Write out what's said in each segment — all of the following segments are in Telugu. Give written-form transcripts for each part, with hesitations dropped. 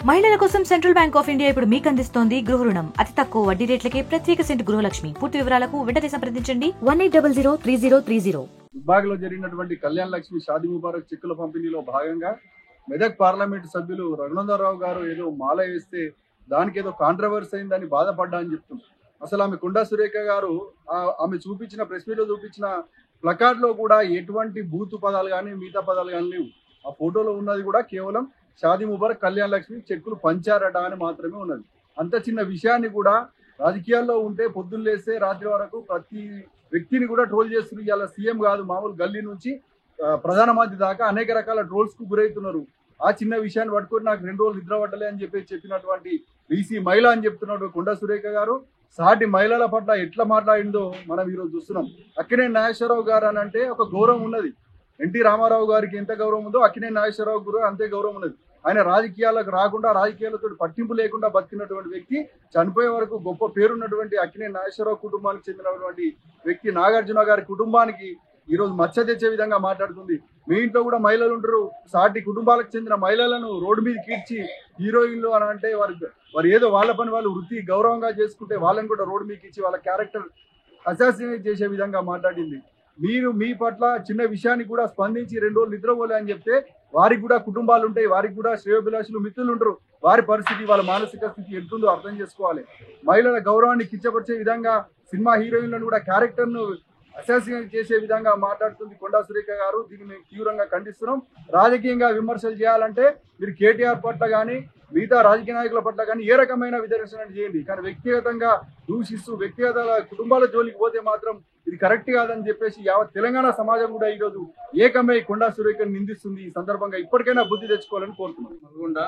మహిళల కోసం సెంట్రల్ బ్యాంక్ ఆఫ్ ఇండియా ఇప్పుడు మీకు అందిస్తోంది గృహ రుణం. అతి తక్కువ వడ్డీ రేట్లకే ప్రత్యేక సెంటు గృహలక్ష్మి. పూర్తి వివరాలకు వెంటనే సంప్రదించండి 18003030. దుబ్బాకలో జరిగినటువంటి కళ్యాణ్ లక్ష్మి షాదీ ముబారక్ చెక్కుల పంపిణీలో భాగంగా మెదక్ పార్లమెంట్ సభ్యులు రఘునందరావు గారు ఏదో మాల వేస్తే దానికి ఏదో కాంట్రవర్సీ అయిందని బాధపడ్డా అని చెప్తున్నారు. అసలు ఆమె కొండా సురేఖ గారు ఆమె చూపించిన ప్రెస్ మీట్ లో చూపించిన ప్లకార్డ్ లో కూడా ఎటువంటి బూతు పదాలు కానీ మిగతా పదాలు కానీ లేవు. ఆ ఫోటోలో ఉన్నది కూడా కేవలం షాదీ ముబారక్ కళ్యాణ్ లక్ష్మి చెక్కులు పంచారట అని మాత్రమే ఉన్నది. అంత చిన్న విషయాన్ని కూడా రాజకీయాల్లో ఉంటే పొద్దున్న లేస్తే రాత్రి వరకు ప్రతి వ్యక్తిని కూడా ట్రోల్ చేస్తున్నారు. ఇలా సీఎం కాదు, మామూలు గల్లీ నుంచి ప్రధానమంత్రి దాకా అనేక రకాల ట్రోల్స్ కు గురవుతున్నారు. ఆ చిన్న విషయాన్ని పట్టుకొని నాకు 2 రోజులు నిద్ర పట్టలే అని చెప్పినటువంటి బీసీ మహిళ అని చెప్తున్నటువంటి కొండా సురేఖ గారు సాటి మహిళల పట్ల ఎట్లా మాట్లాడిందో మనం ఈరోజు చూస్తున్నాం. అక్కినేని నాగేశ్వరరావు గారు అని అంటే ఒక గౌరవం ఉన్నది. ఎన్టీ రామారావు గారికి ఎంత గౌరవం ఉందో అక్కినేని నాగేశ్వరరావు గారు అంతే గౌరవం ఉన్నది. ఆయన రాజకీయాలకు రాకుండా రాజకీయాలతో పట్టింపు లేకుండా బతికినటువంటి వ్యక్తి, చనిపోయే వరకు గొప్ప పేరున్నటువంటి అక్కినేని నాగేశ్వరరావు కుటుంబానికి చెందినటువంటి వ్యక్తి నాగార్జున గారి కుటుంబానికి ఈరోజు మచ్చ తెచ్చే విధంగా మాట్లాడుతుంది. మీ ఇంట్లో కూడా మహిళలు ఉంటారు, సాటి కుటుంబాలకు చెందిన మహిళలను రోడ్డు మీద కీడ్చి హీరోయిన్లు అని అంటే వారు ఏదో వాళ్ళ పని వాళ్ళు వృత్తి గౌరవంగా చేసుకుంటే వాళ్ళని కూడా రోడ్డు మీద ఇచ్చి వాళ్ళ క్యారెక్టర్ అసాసినేట్ చేసే విధంగా మాట్లాడింది. మీరు మీ పట్ల చిన్న విషయాన్ని కూడా స్పందించి 2 రోజులు నిద్రపోలే అని చెప్తే వారికి కూడా కుటుంబాలు ఉంటాయి, వారికి కూడా శ్రేయోభిలాషులు మిత్రులు ఉంటారు. వారి పరిస్థితి, వాళ్ళ మానసిక స్థితి ఎంతుందో అర్థం చేసుకోవాలి. మహిళల గౌరవాన్ని కించపరిచే విధంగా సినిమా హీరోయిన్లను కూడా క్యారెక్టర్ను అసాసినేట్ చేసే విధంగా మాట్లాడుతుంది కొండా సురేఖ గారు. దీన్ని మేము తీవ్రంగా ఖండిస్తున్నాం. రాజకీయంగా విమర్శలు చేయాలంటే మీరు కేటీఆర్ పట్ల కానీ మిగతా రాజకీయ నాయకుల పట్ల కానీ ఏ రకమైన విమర్శన చేయండి, కానీ వ్యక్తిగతంగా దూషిస్తూ వ్యక్తిగత కుటుంబాల జోలికి పోతే మాత్రం ఇది కరెక్ట్ కాదని చెప్పేసి యావత్ తెలంగాణ సమాజం కూడా ఈరోజు ఏకమై కొండా సురేఖను నిందిస్తుంది. ఈ సందర్భంగా ఇప్పటికైనా బుద్ధి తెచ్చుకోవాలని కోరుతున్నాం. నల్గొండ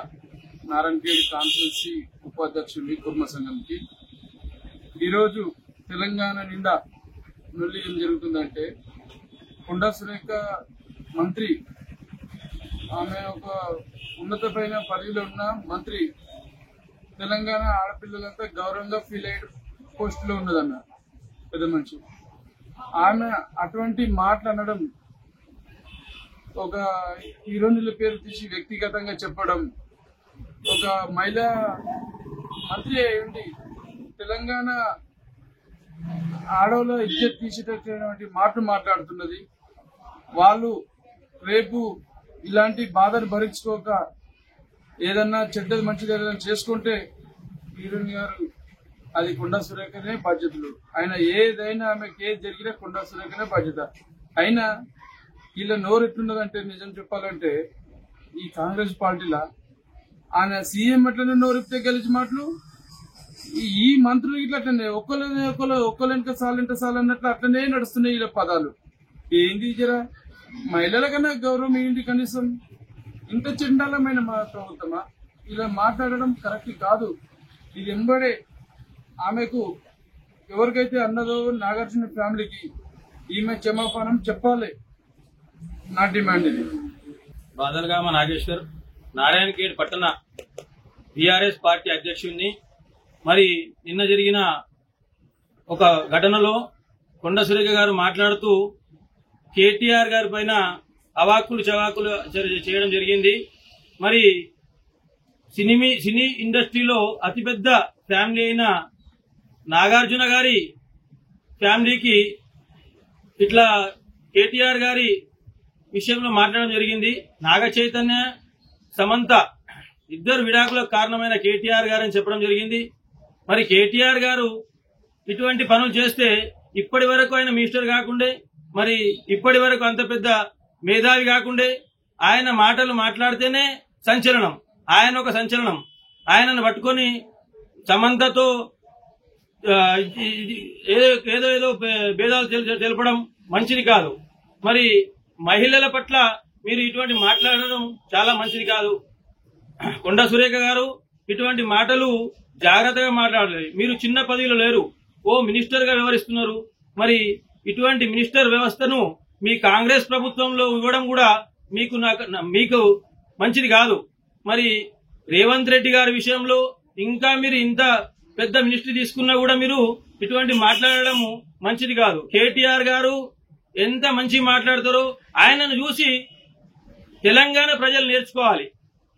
నారాయణఖేడ్ కాన్స్టిట్యున్సీ ఉపాధ్యక్షుడి కుర్మ సంఘంకి ఈరోజు తెలంగాణ నిండా నొల్లి ఏం జరుగుతుందంటే, కొండా సురేఖ మంత్రి, ఆమె ఒక ఉన్నతమైన పదవిలో ఉన్న మంత్రి, తెలంగాణ ఆడపిల్లలంతా గౌరవంగా ఫీల్ అయ్యే పోస్టులో ఉన్నదన్న పెద్ద మనిషి. ఆమె అటువంటి మాట్లాడడం, ఒక హీరోయిన్ల పేరు తీసి వ్యక్తిగతంగా చెప్పడం, ఒక మహిళా మంత్రి అయ్యండి తెలంగాణ ఆడవాళ్ళ ఇజ్జత్ తీసేటటువంటి మాటలు మాట్లాడుతున్నది. వాళ్ళు రేపు ఇలాంటి బాధను భరించుకోక ఏదన్నా చెడ్డది మంచిది ఏదైనా చేసుకుంటే హీరోయిన్ గారు అది కొండా సురేఖనే బాధ్యతలు. ఆయన ఏదైనా ఆమెకి ఏది జరిగినా కొండా సురేఖనే బాధ్యత. అయినా వీళ్ళ నోరు ఎట్లున్నదంటే, నిజం చెప్పాలంటే ఈ కాంగ్రెస్ పార్టీలో ఆయన సీఎం అట్లనే నోరిపితే గెలిచి మాటలు, ఈ మంత్రులు ఇట్లా అట్లనే ఒక్కళ్ళెంట సాలు అన్నట్లు అట్లనే నడుస్తున్నాయి వీళ్ళ పదాలు. ఏంది జరా మహిళల కన్నా గౌరవం ఏంటి? కనీసం ఇంత చండాలమైన మా ప్రభుత్వమా? ఇలా మాట్లాడడం కరెక్ట్ కాదు. ఇది ఎంబడే ఆమెకు ఎవరికైతే అన్నదో నాగార్జున ఫ్యామిలీకి ఈమె క్షమాపణం చెప్పాలి. నా డిమాండ్ ఇది. బాదల్గామ నాగేశ్వర్, నారాయణఖేడ్ పట్టణ టీఆర్ఎస్ పార్టీ అధ్యక్షుడిని. మరి నిన్న జరిగిన ఒక ఘటనలో కొండా సురేఖ గారు మాట్లాడుతూ కేటీఆర్ గారి పైన అవాక్కులు చవాకులు చేయడం జరిగింది. మరి సినీ ఇండస్ట్రీలో అతిపెద్ద ఫ్యామిలీ అయిన నాగార్జున గారి ఫ్యామిలీకి ఇట్లా కేటీఆర్ గారి విషయంలో మాట్లాడడం జరిగింది. నాగ చైతన్య, సమంత ఇద్దరు విడాకులకు కారణమైన కేటీఆర్ గారు అని చెప్పడం జరిగింది. మరి కేటీఆర్ గారు ఇటువంటి పనులు చేస్తే ఇప్పటి వరకు ఆయన మినిస్టర్ కాకుండే, మరి ఇప్పటి వరకు అంత పెద్ద మేధావి కాకుండే, ఆయన మాటలు మాట్లాడితేనే సంచలనం, ఆయన ఒక సంచలనం. ఆయనను పట్టుకొని సమంతతో ఏదో భేదాలు తెలపడం మంచిది కాదు. మరి మహిళల పట్ల మీరు ఇటువంటి మాట్లాడడం చాలా మంచిది కాదు. కొండా సురేఖ గారు ఇటువంటి మాటలు జాగ్రత్తగా మాట్లాడాలి. మీరు చిన్న పదవిలో లేరు, ఓ మినిస్టర్ గా వ్యవహరిస్తున్నారు. మరి ఇటువంటి మినిస్టర్ వ్యవస్థను మీ కాంగ్రెస్ ప్రభుత్వంలో ఇవ్వడం కూడా మీకు మంచిది కాదు. మరి రేవంత్ రెడ్డి గారి విషయంలో ఇంకా మీరు ఇంత పెద్ద మినిస్ట్రీ తీసుకున్నా కూడా మీరు ఇటువంటి మాట్లాడడం మంచిది కాదు. కేటీఆర్ గారు ఎంత మంచి మాట్లాడతారో ఆయనను చూసి తెలంగాణ ప్రజలు నేర్చుకోవాలి.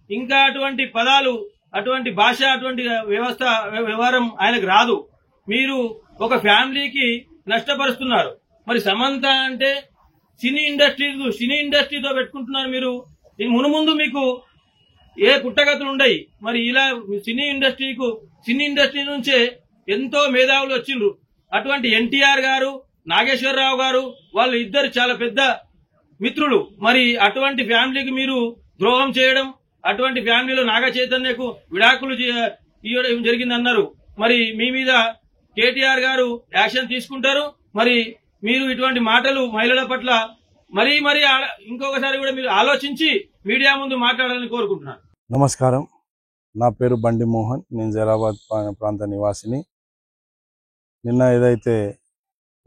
ఇంకా అటువంటి పదాలు అటువంటి భాష అటువంటి వ్యవస్థ వ్యవహారం ఆయనకు రాదు. మీరు ఒక ఫ్యామిలీకి నష్టపరుస్తున్నారు. మరి సమంత అంటే సినీ ఇండస్ట్రీతో పెట్టుకుంటున్నారు మీరు. మునుముందు మీకు ఏ పుట్టగతులు ఉండయి. మరి ఇలా సినీ ఇండస్ట్రీ నుంచే ఎంతో మేధావులు వచ్చిండ్రు. అటువంటి ఎన్టీఆర్ గారు, నాగేశ్వరరావు గారు వాళ్ళు ఇద్దరు చాలా పెద్ద మిత్రులు. మరి అటువంటి ఫ్యామిలీకి మీరు ద్రోహం చేయడం, అటువంటి ఫ్యామిలీలో నాగ చైతన్యకు విడాకులు ఇవ్వడం జరిగిందన్నారు. మరి మీ మీద కేటీఆర్ గారు యాక్షన్ తీసుకుంటారు. మరి మీరు ఇటువంటి మాటలు మహిళల పట్ల మరీ ఇంకొకసారి కూడా మీరు ఆలోచించి మీడియా ముందు మాట్లాడాలని కోరుకుంటున్నాను. నమస్కారం, నా పేరు బండి మోహన్. నేను జైరాబాద్ ప్రాంత నివాసిని. నిన్న ఏదైతే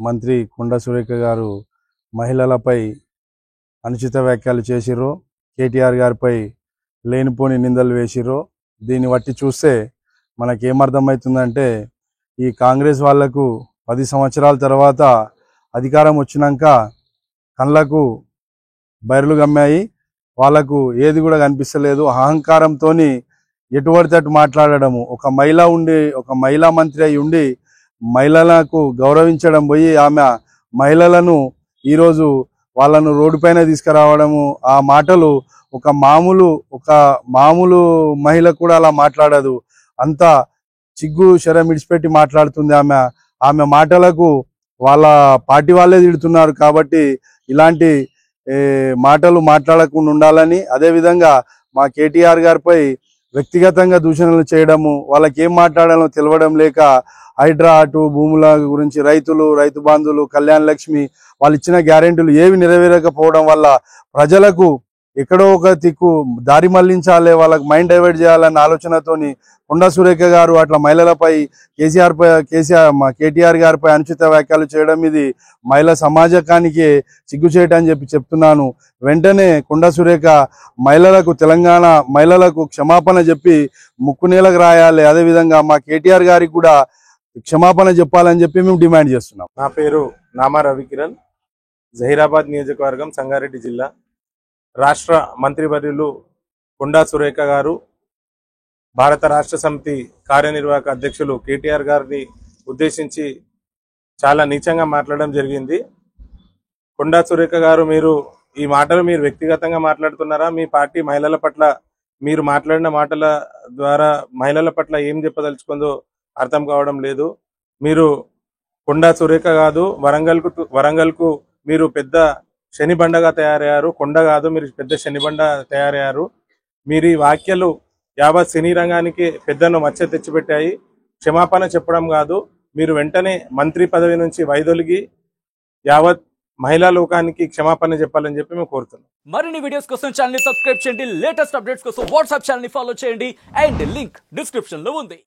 మంత్రి కొండ సురేఖ గారు మహిళలపై అనుచిత వ్యాఖ్యలు చేసిరో, కేటీఆర్ గారిపై లేనిపోని నిందలు వేసిరో, దీన్ని బట్టి చూస్తే మనకేమర్థమవుతుందంటే ఈ కాంగ్రెస్ వాళ్లకు 10 సంవత్సరాల తర్వాత అధికారం వచ్చినాక కళ్ళకు బైర్లు గమ్మాయి. వాళ్లకు ఏది కూడా కనిపిస్తలేదు. అహంకారంతో ఎటువంటి తట్టు మాట్లాడడము. ఒక మహిళా మంత్రి అయి ఉండి మహిళలకు గౌరవించడం పోయి ఆమె మహిళలను ఈరోజు వాళ్ళను రోడ్డు పైన తీసుకురావడము. ఆ మాటలు ఒక మామూలు మహిళ కూడా అలా మాట్లాడదు. అంత చిగ్గు శరం ఇడిచిపెట్టి మాట్లాడుతుంది ఆమె మాటలకు వాళ్ళ పార్టీ వాళ్ళే తిడుతున్నారు. కాబట్టి ఇలాంటి మాటలు మాట్లాడకుండా ఉండాలని, అదేవిధంగా మా కేటీఆర్ గారిపై వ్యక్తిగతంగా దూషణలు చేయడము, వాళ్ళకి ఏం మాట్లాడాలో తెలియడం లేక హైడ్రా అటు భూముల గురించి రైతు బంధువులు, కళ్యాణ లక్ష్మి వాళ్ళు ఇచ్చిన గ్యారెంటీలు ఏవి నెరవేరకపోవడం వల్ల ప్రజలకు ఎక్కడో ఒక దిక్కు దారి మళ్లించాలి, వాళ్ళకి మైండ్ డైవర్ట్ చేయాలన్న ఆలోచనతోని కొండా సురేఖ గారు అట్లా మహిళలపై కేటీఆర్ గారిపై అనుచిత వ్యాఖ్యలు చేయడం ఇది మహిళా సమాజానికి సిగ్గుచేయటం అని చెప్తున్నాను. వెంటనే కొండా సురేఖ తెలంగాణ మహిళలకు క్షమాపణ చెప్పి ముక్కునేలకు రాయాలి. అదేవిధంగా మా కేటీఆర్ గారికి కూడా క్షమాపణ చెప్పాలని చెప్పి మేము డిమాండ్ చేస్తున్నాం. నా పేరు నామా రవికిరణ్, జహీరాబాద్ నియోజకవర్గం, సంగారెడ్డి జిల్లా. రాష్ట్ర మంత్రివర్యులు కొండా సురేఖ గారు భారత రాష్ట్ర సమితి కార్యనిర్వాహక అధ్యక్షులు కేటీఆర్ గారిని ఉద్దేశించి చాలా నీచంగా మాట్లాడడం జరిగింది. కొండా సురేఖ గారు, ఈ మాటలు మీరు వ్యక్తిగతంగా మాట్లాడుతున్నారా? మీ పార్టీ మహిళల పట్ల మీరు మాట్లాడిన మాటల ద్వారా మహిళల పట్ల ఏం చెప్పదలుచుకుందో అర్థం కావడం లేదు. మీరు కొండా సురేఖ కాదు, వరంగల్కు మీరు పెద్ద శనిబండగా తయారయ్యారు. కొండ కాదు, మీరు పెద్ద శనిబండ తయారయ్యారు. మీరు ఈ వ్యాఖ్యలు యావత్ సినీ రంగానికి పెద్దను మచ్చ తెచ్చిపెట్టాయి. క్షమాపణ చెప్పడం కాదు, మీరు వెంటనే మంత్రి పదవి నుంచి వైదొలిగి యావత్ మహిళా లోకానికి క్షమాపణ చెప్పాలని చెప్పి మేము కోరుతున్నాం. మరిన్ని వీడియోస్ కోసం ఛానల్ ని సబ్స్క్రైబ్ చేయండి. లేటెస్ట్ అప్డేట్స్ కోసం వాట్సాప్ ఛానల్ ని ఫాలో చేయండి. అండ్ లింక్ డిస్క్రిప్షన్ లో ఉంది.